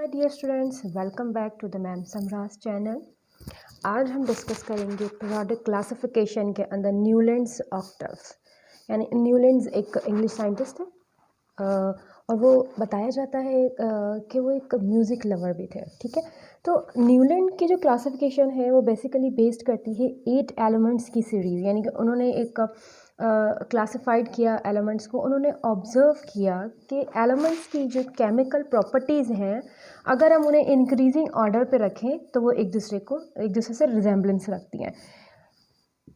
Dear students, welcome back to the ma'am Samraj channel. आज हम discuss करेंगे पीरियोडिक क्लासिफिकेशन के अंदर न्यूलैंड्स ऑक्टेव्स। यानी न्यूलैंड्स एक इंग्लिश साइंटिस्ट है और वो बताया जाता है कि वो एक म्यूज़िक लवर भी थे। ठीक है, तो न्यूलैंड की जो क्लासिफिकेशन है वो बेसिकली बेस्ड करती है 8 एलिमेंट्स की सीरीज़। यानी कि उन्होंने एक क्लासिफाइड किया एलिमेंट्स को, उन्होंने ऑब्ज़र्व किया कि एलिमेंट्स की जो केमिकल प्रॉपर्टीज़ हैं, अगर हम उन्हें इंक्रीजिंग ऑर्डर पे रखें तो वो एक दूसरे से रिजेम्बलेंस रखती हैं।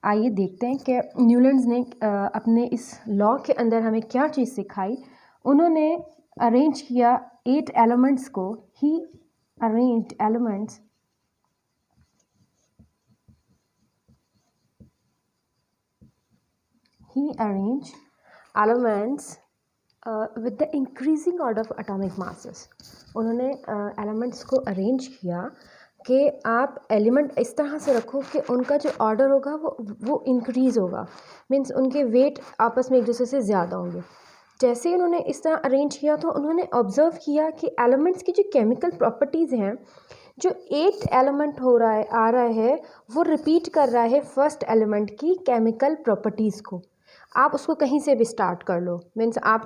आइए देखते हैं कि न्यूलैंड्स ने अपने इस लॉ के अंदर हमें क्या चीज़ सिखाई। उन्होंने अरेंज किया 8 एलिमेंट्स को। ही arranged elements with the increasing order of atomic masses. उन्होंने एलिमेंट्स को अरेंज किया कि आप एलिमेंट इस तरह से रखो कि उनका जो ऑर्डर होगा वो इंक्रीज़ होगा। मीन्स उनके वेट आपस में एक दूसरे से ज़्यादा होंगे। जैसे ही उन्होंने इस तरह अरेंज किया तो उन्होंने ऑब्ज़र्व किया कि एलिमेंट्स की जो केमिकल प्रॉपर्टीज़ हैं, जो 8 एलिमेंट आ रहा है वो रिपीट कर रहा है फर्स्ट एलिमेंट की केमिकल प्रॉपर्टीज़ को। आप उसको कहीं से भी स्टार्ट कर लो। मीन्स आप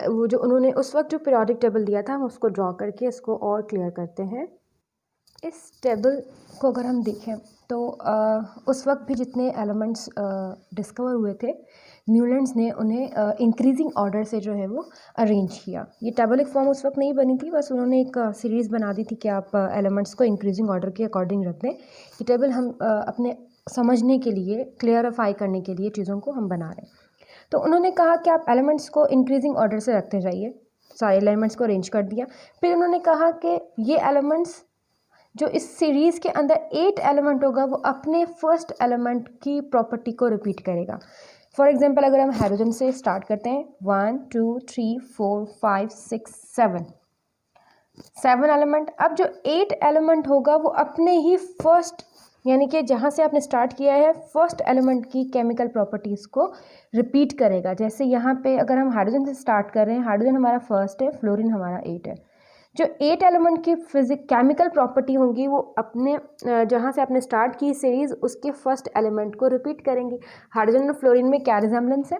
वो जो उन्होंने उस वक्त जो पीरियोडिक टेबल दिया था हम उसको ड्रॉ करके इसको और क्लियर करते हैं। इस टेबल को अगर हम देखें तो उस वक्त भी जितने एलिमेंट्स डिस्कवर हुए थे, न्यूलैंड्स ने उन्हें इंक्रीजिंग ऑर्डर से जो है वो अरेंज किया। ये टेबल एक फॉर्म उस वक्त नहीं बनी थी, बस उन्होंने एक सीरीज़ बना दी थी कि आप एलिमेंट्स को इंक्रीजिंग ऑर्डर के अकॉर्डिंग रख दें। ये टेबल हम अपने समझने के लिए, क्लियरिफाई करने के लिए चीज़ों को हम बना रहे हैं। तो उन्होंने कहा कि आप एलिमेंट्स को इंक्रीजिंग ऑर्डर से रखते जाइए। सारे एलिमेंट्स को अरेंज कर दिया। फिर उन्होंने कहा कि ये एलिमेंट्स जो इस सीरीज़ के अंदर 8 एलिमेंट होगा वो अपने फर्स्ट एलिमेंट की प्रॉपर्टी को रिपीट करेगा। फॉर एग्जांपल अगर हम हाइड्रोजन से स्टार्ट करते हैं, 1 2 3 4 5 6 7 एलिमेंट। अब जो 8 एलिमेंट होगा वो अपने ही फर्स्ट, यानी कि जहाँ से आपने स्टार्ट किया है, फर्स्ट एलिमेंट की केमिकल प्रॉपर्टीज़ को रिपीट करेगा। जैसे यहाँ पे अगर हम हाइड्रोजन से स्टार्ट कर रहे हैं, हाइड्रोजन हमारा फर्स्ट है, फ्लोरीन हमारा 8 है। जो 8 एलिमेंट की केमिकल प्रॉपर्टी होंगी वो अपने जहाँ से आपने स्टार्ट की सीरीज़ उसके फर्स्ट एलिमेंट को रिपीट करेंगी। हाइड्रोजन और फ्लोरीन में क्या रिजेम्बलेंस है?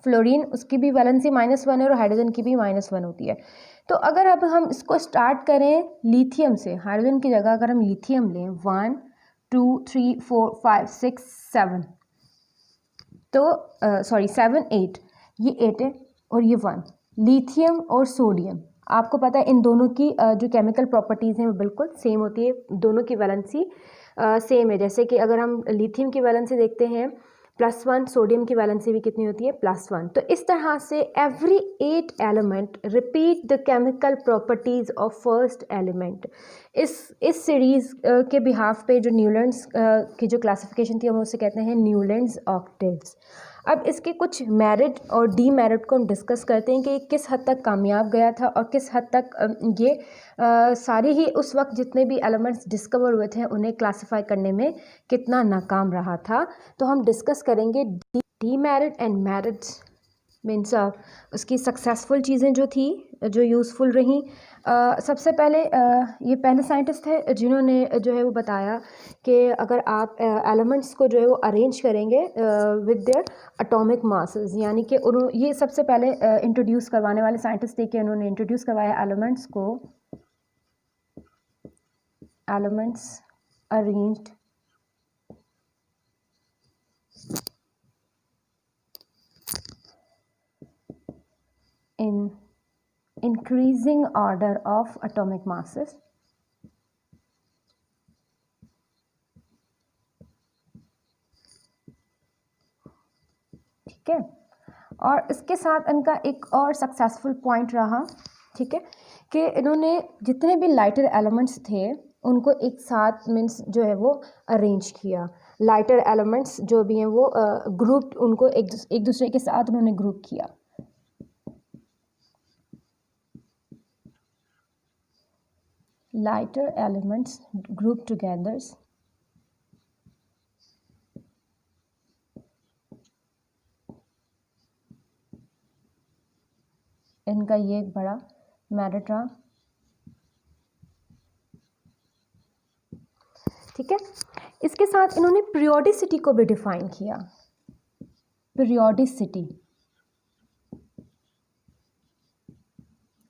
फ्लोरीन उसकी भी वैलेंसी -1 है और हाइड्रोजन की भी -1 होती है। तो अगर अब हम इसको स्टार्ट करें लिथियम से, हाइड्रोजन की जगह अगर हम लिथियम लें, 1 2 3 4 5 6 7, तो 7 8, ये 8 है और ये 1। लिथियम और सोडियम, आपको पता है इन दोनों की जो केमिकल प्रॉपर्टीज़ हैं वो बिल्कुल सेम होती है। दोनों की वैलेंसी सेम है। जैसे कि अगर हम लिथियम की वैलेंसी देखते हैं +1, सोडियम की वैलेंसी भी कितनी होती है? +1। तो इस तरह से every 8 element repeat the chemical properties of first element. इस सीरीज़ के बिहाफ पे जो न्यूलैंड्स की जो क्लासिफिकेशन थी हम उसे कहते हैं न्यूलैंड्स ऑक्टेव्स। अब इसके कुछ मेरिट और डीमेरिट को हम डिस्कस करते हैं कि किस हद तक कामयाब गया था और किस हद तक ये सारे ही उस वक्त जितने भी एलिमेंट्स डिस्कवर हुए थे उन्हें क्लासिफाई करने में कितना नाकाम रहा था। तो हम डिस्कस करेंगे डीमेरिट एंड मेरिट्स। मीन्स उसकी सक्सेसफुल चीज़ें जो थी, जो यूज़फुल रहीं। सबसे पहले ये पहले साइंटिस्ट थे जिन्होंने जो है वो बताया कि अगर आप एलिमेंट्स को जो है वो अरेंज करेंगे विद देयर एटॉमिक मासेस, यानी कि उन्होंने ये सबसे पहले इंट्रोड्यूस करवाने वाले साइंटिस्ट थे कि उन्होंने इंट्रोड्यूस करवाया एलिमेंट्स को, elements arranged in increasing order of atomic masses। ठीक है, और इसके साथ इनका एक और सक्सेसफुल पॉइंट रहा, ठीक है, कि इन्होंने जितने भी लाइटर एलिमेंट्स थे उनको एक साथ मीन्स जो है वो अरेंज किया। लाइटर एलिमेंट्स जो भी हैं वो ग्रुप, उनको एक दूसरे के साथ उन्होंने ग्रुप किया। Lighter elements grouped together इनका ये एक बड़ा मेरिट रहा। ठीक है। इसके साथ इन्होंने पीरियोडिसिटी को भी डिफाइन किया। पीरियोडिसिटी,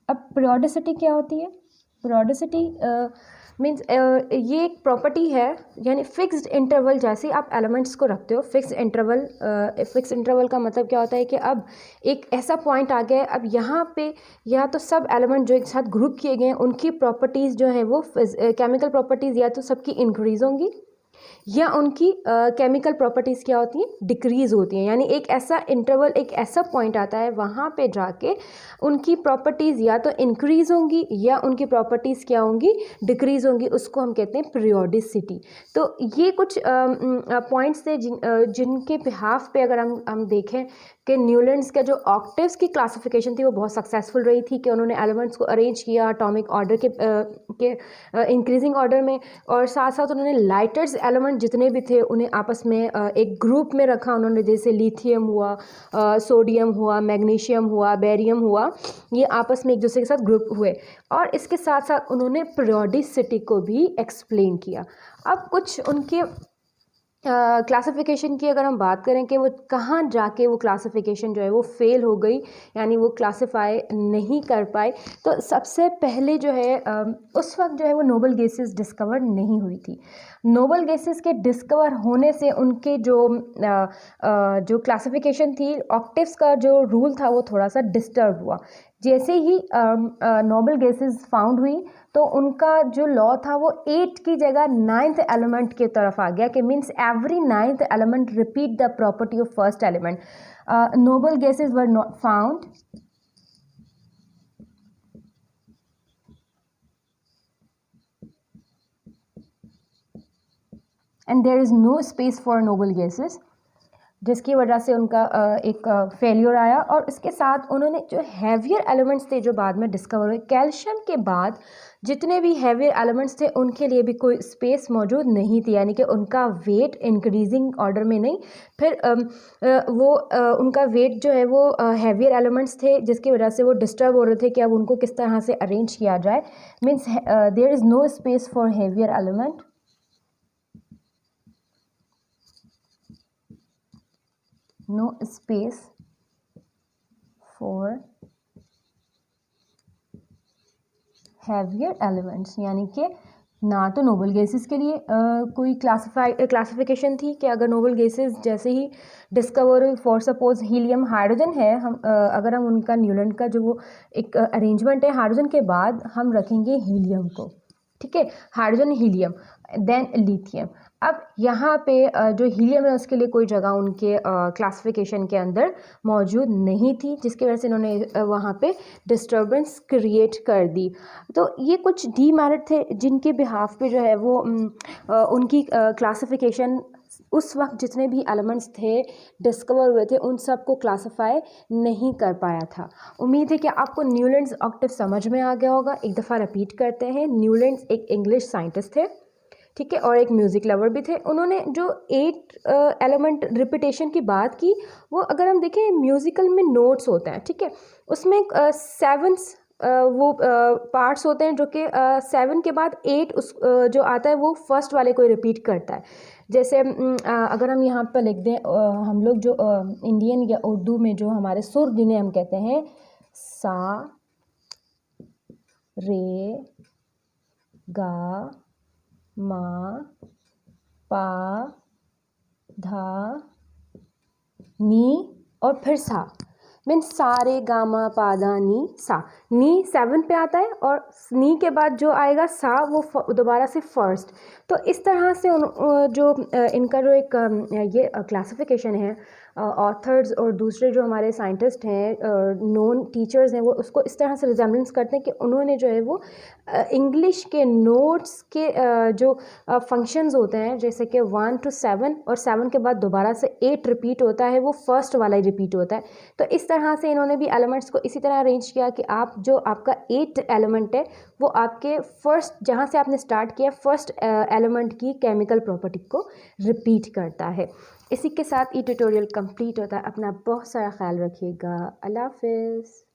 अब पीरियोडिसिटी क्या होती है? पीरियोडिसिटी मीन्स ये एक प्रॉपर्टी है, यानी फिक्स्ड इंटरवल, जैसे आप एलिमेंट्स को रखते हो फिक्स्ड इंटरवल। फिक्स्ड इंटरवल का मतलब क्या होता है कि अब एक ऐसा पॉइंट आ गया है, अब यहाँ पे या तो सब एलिमेंट जो एक साथ ग्रुप किए गए हैं उनकी प्रॉपर्टीज़ जो है वो केमिकल प्रॉपर्टीज़ या तो सबकी इंक्रीज होंगी या उनकी केमिकल प्रॉपर्टीज़ क्या होती हैं? डिक्रीज़ होती हैं। यानी एक ऐसा इंटरवल, एक ऐसा पॉइंट आता है वहाँ पे जाके उनकी प्रॉपर्टीज़ या तो इंक्रीज़ होंगी या उनकी प्रॉपर्टीज़ क्या होंगी? डिक्रीज़ होंगी। उसको हम कहते हैं पीरियोडिसिटी। तो ये कुछ पॉइंट्स थे जिनके बिहाफ पे अगर हम देखें कि न्यूलैंड्स का जो ऑक्टेव्स की क्लासिफिकेशन थी वो बहुत सक्सेसफुल रही थी, कि उन्होंने एलिमेंट्स को अरेंज किया एटॉमिक ऑर्डर के इंक्रीजिंग ऑर्डर में, और साथ साथ उन्होंने लाइटर्स एलिमेंट जितने भी थे उन्हें आपस में एक ग्रुप में रखा उन्होंने, जैसे लिथियम हुआ, सोडियम हुआ, मैग्नीशियम हुआ, बेरियम हुआ, ये आपस में एक दूसरे के साथ ग्रुप हुए। और इसके साथ साथ उन्होंने पीरियोडिसिटी को भी एक्सप्लेन किया। अब कुछ उनके क्लासिफिकेशन की अगर हम बात करें कि वो कहाँ जाके वो क्लासिफिकेशन जो है वो फेल हो गई, यानी वो क्लासिफाई नहीं कर पाए, तो सबसे पहले जो है उस वक्त जो है वो नोबल गैसेस डिस्कवर नहीं हुई थी। नोबल गैसेस के डिस्कवर होने से उनके जो क्लासिफिकेशन थी, ऑक्टेव्स का जो रूल था वो थोड़ा सा डिस्टर्ब हुआ। जैसे ही नोबल गैसेस फाउंड हुई तो उनका जो लॉ था वो 8 की जगह 9th एलिमेंट की तरफ आ गया, कि means every 9th element repeat the property of first element. Noble gases were not found and there is no space for noble gases, जिसकी वजह से उनका एक फेलियर आया। और इसके साथ उन्होंने जो हैवियर एलिमेंट्स थे जो बाद में डिस्कवर हुए, कैल्शियम के बाद जितने भी हैवियर एलिमेंट्स थे उनके लिए भी कोई स्पेस मौजूद नहीं थी, यानी कि उनका वेट इंक्रीजिंग ऑर्डर में नहीं, फिर उनका वेट जो है वो हैवियर एलिमेंट्स थे जिसकी वजह से वो डिस्टर्ब हो रहे थे कि अब उनको किस तरह से अरेंज किया जाए। Means there is no space for heavier element, no space for heavier elements, यानी कि ना तो नोबल गैसेस के लिए कोई क्लासिफिकेशन थी कि अगर नोबल गैसेस जैसे ही discover for suppose helium, hydrogen है, हम अगर हम उनका न्यूलैंड का जो वो एक अरेंजमेंट है, हाइड्रोजन के बाद हम रखेंगे हीलियम को, ठीक है, हाइड्रोजन हीलियम देन लिथियम। अब यहाँ पे जो हीलियम है उसके लिए कोई जगह उनके क्लासिफिकेशन के अंदर मौजूद नहीं थी, जिसकी वजह से इन्होंने वहाँ पे डिस्टर्बेंस क्रिएट कर दी। तो ये कुछ डीमेरिट थे जिनके बिहाफ पे जो है वो उनकी क्लासिफिकेशन उस वक्त जितने भी एलिमेंट्स थे डिस्कवर हुए थे उन सब को क्लासिफाई नहीं कर पाया था। उम्मीद है कि आपको न्यूलैंड्स ऑक्टेव समझ में आ गया होगा। एक दफ़ा रिपीट करते हैं, न्यूलैंड्स एक इंग्लिश साइंटिस्ट थे, ठीक है, और एक म्यूज़िक लवर भी थे। उन्होंने जो 8 एलिमेंट रिपीटेशन की बात की, वो अगर हम देखें म्यूज़िकल में नोट्स होते हैं, ठीक है, उसमें 7 वो पार्ट्स होते हैं जो कि 7 के बाद 8 जो आता है वो फर्स्ट वाले को रिपीट करता है। जैसे अगर हम यहाँ पर लिख दें, हम लोग जो इंडियन या उर्दू में जो हमारे सुर जिन्हें हम कहते हैं, सा, रे, गा, मा, पा, धा, नी और फिर सा, मीन सा रे गा मा पा धा नी सा। नी 7 पे आता है और नी के बाद जो आएगा सा वो दोबारा से फर्स्ट। तो इस तरह से जो इनका जो एक ये क्लासिफिकेशन है, ऑथर्स और दूसरे जो हमारे साइंटिस्ट हैं, नोन टीचर्स हैं, वो उसको इस तरह से रिजेम्बलेंस करते हैं कि उन्होंने जो है वो इंग्लिश के नोट्स के जो फंक्शंस होते हैं, जैसे कि 1 to 7 और 7 के बाद दोबारा से 8 रिपीट होता है, वो फर्स्ट वाला ही रिपीट होता है। तो इस तरह से इन्होंने भी एलिमेंट्स को इसी तरह अरेंज किया कि आप जो आपका 8 एलिमेंट है वो आपके फर्स्ट, जहाँ से आपने स्टार्ट किया, फर्स्ट एलिमेंट की केमिकल प्रॉपर्टी को रिपीट करता है। इसी के साथ ये ट्यूटोरियल कंप्लीट होता है। अपना बहुत सारा ख्याल रखिएगा। अल्लाह हाफिज़।